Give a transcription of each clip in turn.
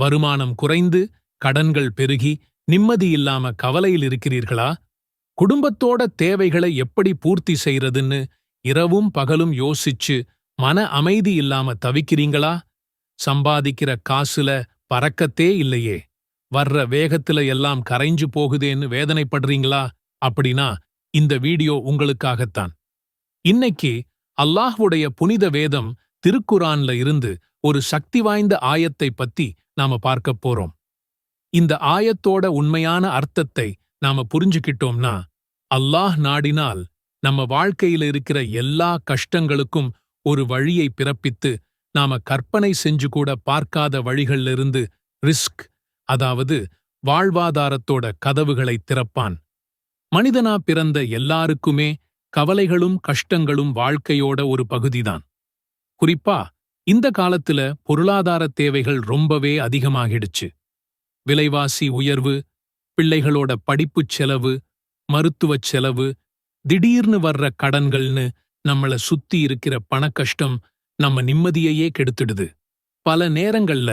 வருமானம் குறைந்து கடன்கள் பெருகி நிம்மதியில்லாம கவலையில் இருக்கிறீர்களா? குடும்பத்தோட தேவைகளை எப்படி பூர்த்தி செய்யறதுன்னு இரவும் பகலும் யோசிச்சு மன அமைதி இல்லாம தவிக்கிறீங்களா? சம்பாதிக்கிற காசுல பறக்கத்தே இல்லையே, வர்ற வேகத்துல எல்லாம் கரைஞ்சு போகுதேன்னு வேதனைப்படுறீங்களா? அப்படின்னா இந்த வீடியோ உங்களுக்காகத்தான். இன்னைக்கு அல்லாஹ்வுடைய புனித வேதம் திருக்குரான்ல இருந்து ஒரு சக்தி வாய்ந்த ஆயத்தை பத்தி நாம பார்க்கப் போறோம். இந்த ஆயத்தோட உண்மையான அர்த்தத்தை நாம புரிஞ்சுக்கிட்டோம்னா, அல்லாஹ் நாடினால் நம்ம வாழ்க்கையில இருக்கிற எல்லா கஷ்டங்களுக்கும் ஒரு வழியை பிறப்பித்து நாம கற்பனை செஞ்சு கூட பார்க்காத வழிகளிலிருந்து ரிஸ்க், அதாவது வாழ்வாதாரத்தோட கதவுகளை திறப்பான். மனிதனா பிறந்த எல்லாருக்குமே கவலைகளும் கஷ்டங்களும் வாழ்க்கையோட ஒரு பகுதிதான். குறிப்பா இந்த காலத்துல பொருளாதார தேவைகள் ரொம்பவே அதிகமாகிடுச்சு. விலைவாசி உயர்வு, பிள்ளைகளோட படிப்புச் செலவு, மருத்துவச் செலவு, திடீர்னு வர்ற கடன்கள்னு நம்மள சுத்தி இருக்கிற பணக்கஷ்டம் நம்ம நிம்மதியையே கெடுத்துடுது. பல நேரங்கள்ல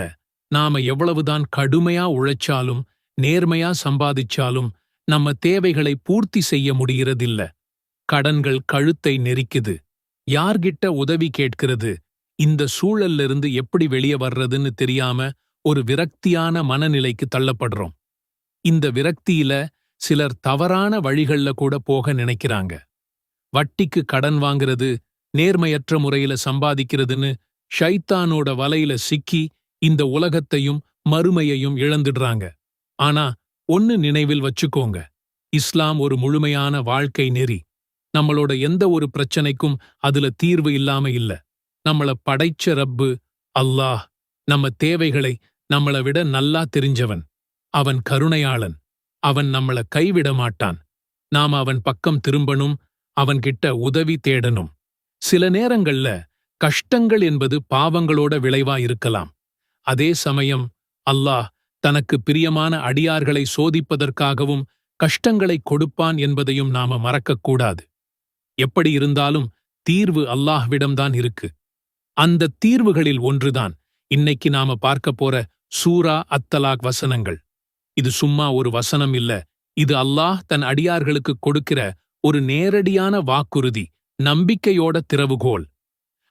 நாம எவ்வளவுதான் கடுமையா உழைச்சாலும் நேர்மையா சம்பாதிச்சாலும் நம்ம தேவைகளை பூர்த்தி செய்ய முடியறதில்ல. கடன்கள் கழுத்தை நெரிக்குது. யார்கிட்ட உதவி கேட்கிறது, இந்த சூழல்ல இருந்து எப்படி வெளியே வர்றதுன்னு தெரியாம ஒரு விரக்தியான மனநிலைக்கு தள்ளப்படுறோம். இந்த விரக்தியில சிலர் தவறான வழிகள்ல கூட போக நினைக்கிறாங்க. வட்டிக்கு கடன் வாங்குறது, நேர்மையற்ற முறையில சம்பாதிக்கிறதுன்னு ஷைத்தானோட வலையில சிக்கி இந்த உலகத்தையும் மறுமையையும் இழந்துடுறாங்க. ஆனா ஒன்னு நினைவில் வச்சுக்கோங்க, இஸ்லாம் ஒரு முழுமையான வாழ்க்கை நெறி. நம்மளோட எந்த ஒரு பிரச்சனைக்கும் அதுல தீர்வு இல்லாம இல்ல. நம்மள படைச்ச ரப்பு அல்லாஹ் நம்ம தேவைகளை நம்மள விட நல்லா தெரிஞ்சவன். அவன் கருணையாளன். அவன் நம்மள கைவிட மாட்டான். நாம அவன் பக்கம் திரும்பணும், அவன்கிட்ட உதவி தேடணும். சில நேரங்கள்ல கஷ்டங்கள் என்பது பாவங்களோட விளைவா இருக்கலாம். அதே சமயம் அல்லாஹ் தனக்கு பிரியமான அடியார்களை சோதிப்பதற்காகவும் கஷ்டங்களை கொடுப்பான் என்பதையும் நாம மறக்கக்கூடாது. எப்படி இருந்தாலும் தீர்வு அல்லாஹ்விடம்தான் இருக்கு. அந்த தீர்வுகளில் ஒன்றுதான் இன்னைக்கு நாம பார்க்க போற சூரா அத்தலாக் வசனங்கள். இது சும்மா ஒரு வசனம் இல்ல, இது அல்லாஹ் தன் அடியார்களுக்கு கொடுக்கிற ஒரு நேரடியான வாக்குறுதி, நம்பிக்கையோட திறவுகோல்.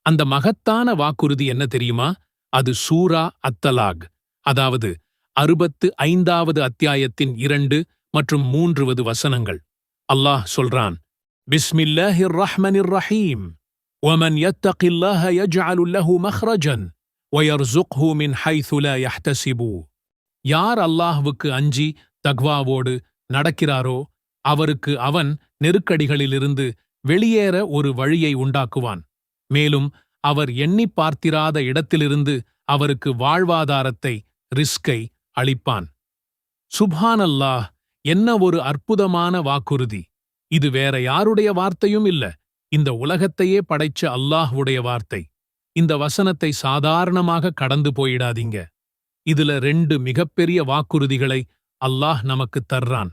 அந்த மகத்தான வாக்குறுதி என்ன தெரியுமா? அது சூரா அத்தலாக், அதாவது 65வது அத்தியாயத்தின் 2 மற்றும் 3வது வசனங்கள். அல்லாஹ் சொல்றான், பிஸ்மில்லாஹிர் ரஹ்மானிர் ரஹீம், வமன் யத்தகில்லாஹ யஜ்அலு லஹு மக்ரஜன் வயர்சுக்ஹு மின் ஹைது லா யஹ்தஸிபு. யார் அல்லாஹ்வுக்கு அஞ்சி தக்வாவோடு நடக்கிறாரோ அவருக்கு அவன் நெருக்கடிகளிலிருந்து வெளியேற ஒரு வழியை உண்டாக்குவான். மேலும் அவர் எண்ணி பார்த்திராத இடத்திலிருந்து அவருக்கு வாழ்வாதாரத்தை, ரிஸ்கை அளிப்பான். சுப்ஹானல்லாஹ், என்ன ஒரு அற்புதமான வாக்குறுதி! இது வேற யாருடைய வார்த்தையும் இல்ல, இந்த உலகத்தையே படைச்ச அல்லாஹ்வுடைய வார்த்தை. இந்த வசனத்தை சாதாரணமாக கடந்து போயிடாதீங்க. இதுல 2 மிகப்பெரிய வாக்குறுதிகளை அல்லாஹ் நமக்கு தர்றான்.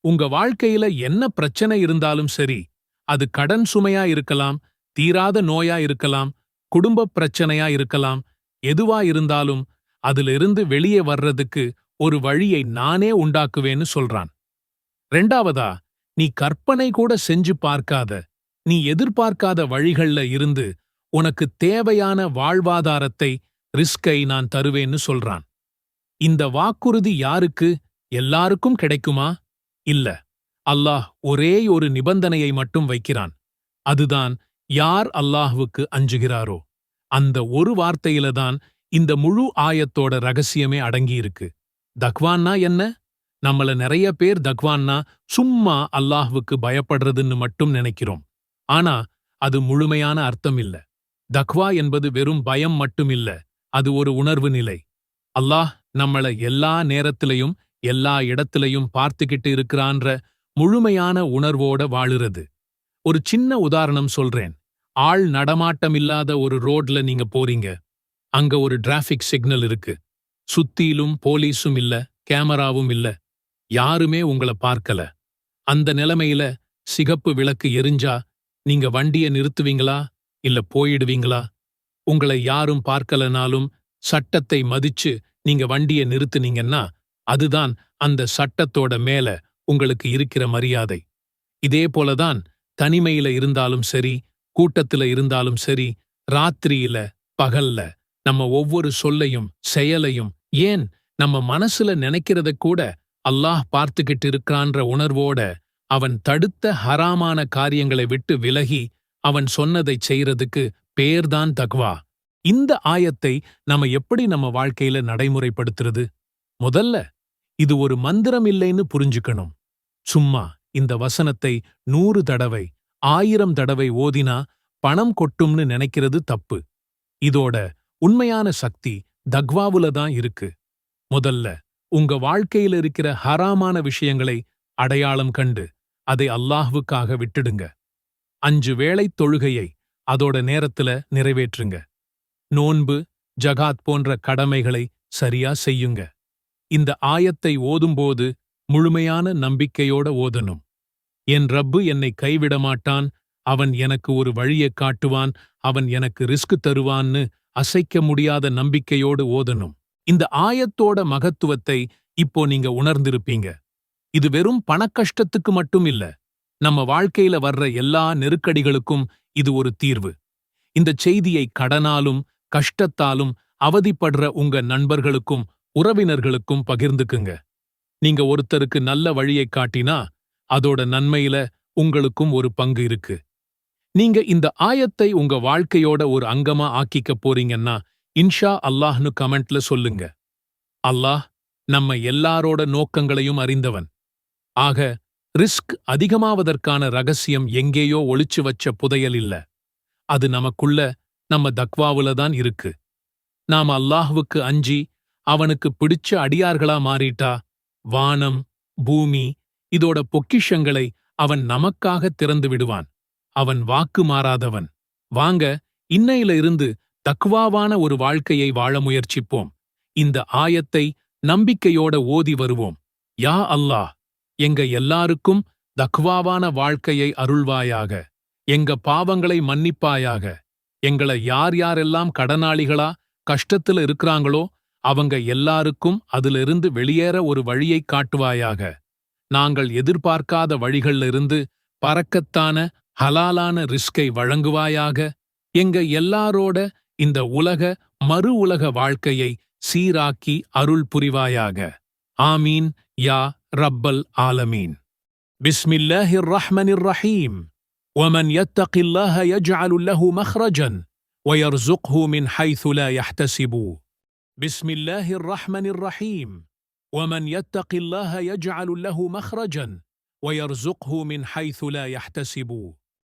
உங்க வாழ்க்கையில என்ன பிரச்சனை இருந்தாலும் சரி, அது கடன் சுமையா இருக்கலாம், தீராத நோயா இருக்கலாம், குடும்பப் பிரச்சனையா இருக்கலாம், எதுவா இருந்தாலும் அதிலிருந்து வெளியே வர்றதுக்கு ஒரு வழியை நானே உண்டாக்குவேன்னு சொல்றான். 2வதா, நீ கற்பனை கூட செஞ்சு பார்க்காத, நீ எதிர்பார்க்காத வழிகள்ல இருந்து உனக்கு தேவையான வாழ்வாதாரத்தை, ரிஸ்கை நான் தருவேன்னு சொல்றான். இந்த வாக்குறுதி யாருக்கு? எல்லாருக்கும் கிடைக்குமா? இல்ல. அல்லாஹ் ஒரே ஒரு நிபந்தனையை மட்டும் வைக்கிறான். அதுதான், யார் அல்லாஹ்வுக்கு அஞ்சுகிறாரோ. அந்த ஒரு வார்த்தையில தான் இந்த முழு ஆயத்தோட ரகசியமே அடங்கியிருக்கு. தக்வான்னா என்ன? நம்மள நிறைய பேர் தக்வான்னா சும்மா அல்லாஹ்வுக்கு பயப்படுறதுன்னு மட்டும் நினைக்கிறோம். ஆனா அது முழுமையான அர்த்தம் இல்ல. தக்வா என்பது வெறும் பயம் மட்டுமில்ல, அது ஒரு உணர்வு நிலை. அல்லாஹ் நம்மள எல்லா நேரத்திலையும் எல்லா இடத்திலையும் பார்த்துக்கிட்டு இருக்கிறான்ற முழுமையான உணர்வோட வாழுறது. ஒரு சின்ன உதாரணம் சொல்றேன். ஆள் நடமாட்டமில்லாத ஒரு ரோட்ல நீங்க போறீங்க. அங்க ஒரு டிராஃபிக் சிக்னல் இருக்கு. சுத்திலும் போலீஸும் இல்ல, கேமராவும் இல்ல, யாருமே உங்கள பார்க்கல. அந்த நிலைமையில சிகப்பு விளக்கு எரிஞ்சா நீங்க வண்டிய நிறுத்துவீங்களா இல்ல போயிடுவீங்களா? உங்களை யாரும் பார்க்கலனாலும் சட்டத்தை மதிச்சு நீங்க வண்டியை நிறுத்துனீங்கன்னா அதுதான் அந்த சட்டத்தோட மேல உங்களுக்கு இருக்கிற மரியாதை. இதே போலதான் தனிமையில இருந்தாலும் சரி, கூட்டத்துல இருந்தாலும் சரி, ராத்திரியில பகல்ல நம்ம ஒவ்வொரு சொல்லையும் செயலையும், ஏன் நம்ம மனசுல நினைக்கிறத கூட அல்லாஹ் பார்த்துக்கிட்டு இருக்கான்ற உணர்வோட அவன் தடுத்த ஹராமான காரியங்களை விட்டு விலகி அவன் சொன்னதை செய்யறதுக்கு பேர்தான் தக்வா. இந்த ஆயத்தை நம்ம எப்படி நம்ம வாழ்க்கையில நடைமுறைப்படுத்துறது? முதல்ல இது ஒரு மந்திரம் இல்லைன்னு புரிஞ்சுக்கணும். சும்மா இந்த வசனத்தை 100 தடவை 1000 தடவை ஓதினா பணம் கொட்டும்னு நினைக்கிறது தப்பு. இதோட உண்மையான சக்தி தக்வாவுல தான் இருக்கு. முதல்ல உங்க வாழ்க்கையில இருக்கிற ஹராமான விஷயங்களை அடையாளம் கண்டு அதை அல்லாஹ்வுக்காக விட்டுடுங்க. 5 வேளை தொழுகையை அதோட நேரத்துல நிறைவேற்றுங்க. நோன்பு, ஜகாத் போன்ற கடமைகளை சரியா செய்யுங்க. இந்த ஆயத்தை ஓதும்போது முழுமையான நம்பிக்கையோட ஓதணும். என் ரப்பு என்னை கைவிடமாட்டான், அவன் எனக்கு ஒரு வழியைக் காட்டுவான், அவன் எனக்கு ரிஸ்க் தருவான்னு அசைக்க முடியாத நம்பிக்கையோடு ஓதணும். இந்த ஆயத்தோட மகத்துவத்தை இப்போ நீங்க உணர்ந்திருப்பீங்க. இது வெறும் பணக்கஷ்டத்துக்கு மட்டும் இல்ல, நம்ம வாழ்க்கையில வர்ற எல்லா நெருக்கடிகளுக்கும் இது ஒரு தீர்வு. இந்த செய்தியை கடனாலும் கஷ்டத்தாலும் அவதிப்படுற உங்க நண்பர்களுக்கும் உறவினர்களுக்கும் பகிர்ந்துக்குங்க. நீங்க ஒருத்தருக்கு நல்ல வழியைக் காட்டினா அதோட நன்மையில உங்களுக்கும் ஒரு பங்கு இருக்கு. நீங்க இந்த ஆயத்தை உங்க வாழ்க்கையோட ஒரு அங்கமா ஆக்கிக்க போறீங்கன்னா இன்ஷா அல்லாஹ்னு கமெண்ட்ல சொல்லுங்க. அல்லாஹ் நம்ம எல்லாரோட நோக்கங்களையும் அறிந்தவன். ஆக ரிஸ்க் அதிகமாவதற்கான ரகசியம் எங்கேயோ ஒளிச்சு வச்ச புதையல் இல்ல, அது நமக்குள்ள நம்ம தக்வாவுல தான் இருக்கு. நாம அல்லாஹ்வுக்கு அஞ்சி அவனுக்கு பிடிச்ச அடியார்களா மாறிட்டா வானம் பூமி இதோட பொக்கிஷங்களை அவன் நமக்காக திறந்து விடுவான். அவன் வாக்கு மாறாதவன். வாங்க இன்னையில இருந்து தக்வாவான ஒரு வாழ்க்கையை வாழ முயற்சிப்போம். இந்த ஆயத்தை நம்பிக்கையோட ஓதி வருவோம். யா அல்லாஹ், எங்க எல்லாருக்கும் தக்வாவான வாழ்க்கையை அருள்வாயாக. எங்க பாவங்களை மன்னிப்பாயாக. எங்களை யார் யாரெல்லாம் கடனாளிகளா கஷ்டத்துல இருக்கிறாங்களோ அவங்க எல்லாருக்கும் அதிலிருந்து வெளியேற ஒரு வழியைக் காட்டுவாயாக. நாங்கள் எதிர்பார்க்காத வழிகள்ல இருந்து பறக்கத்தான ஹலாலான ரிஸ்கை வழங்குவாயாக. எங்க எல்லாரோட இந்த உலக மறு உலக வாழ்க்கையை சீராக்கி அருள் புரிவாயாக. ஆமீன் யா ரப்பல் ஆலமீன். பிஸ்மில்லாஹிர் ரஹ்மானிர் ரஹீம். ومن يتق الله يجعل له مخرجا ويرزقه من حيث لا يحتسب. بسم الله الرحمن الرحيم. ومن يتق الله يجعل له مخرجا ويرزقه من حيث لا يحتسب.